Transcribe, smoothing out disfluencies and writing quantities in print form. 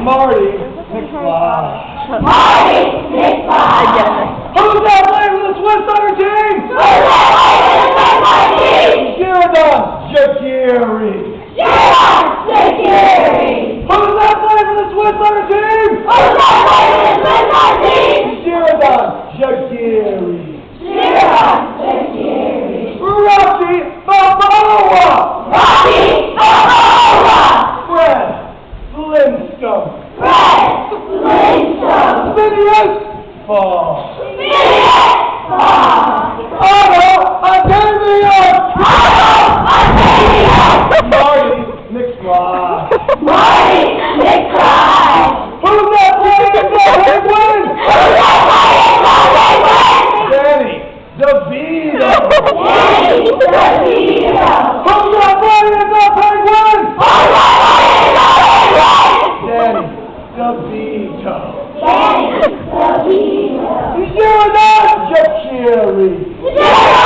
Marty McFly. Marty McFly. Who's that playing for the Swiss Soccer team? Who's that playing for the Swiss Soccer team? Sheridan Shaqiri. Sheridan Shaqiri. Who's that playing for the Swiss Soccer team? Who's that playing for the Swiss Soccer team? Sheridan Shaqiri. Sheridan Shaqiri. Rocky Balboa. Rocky Balboa. Fred Flintstone. Fred Flintstone. Phineas Fogg. Phineas Fogg. Otto Octavius. Otto Octavius. Marty McFly. Marty McFly. Who's that playing for the Penguins? Who's that playing for the Penguins? Danny DeVito. Danny DeVito. Who's that playing for the Penguins? Who's that playing for the Penguins? Danny DeVito. Danny DeVito. Sheridan Shaqiri. Sheridan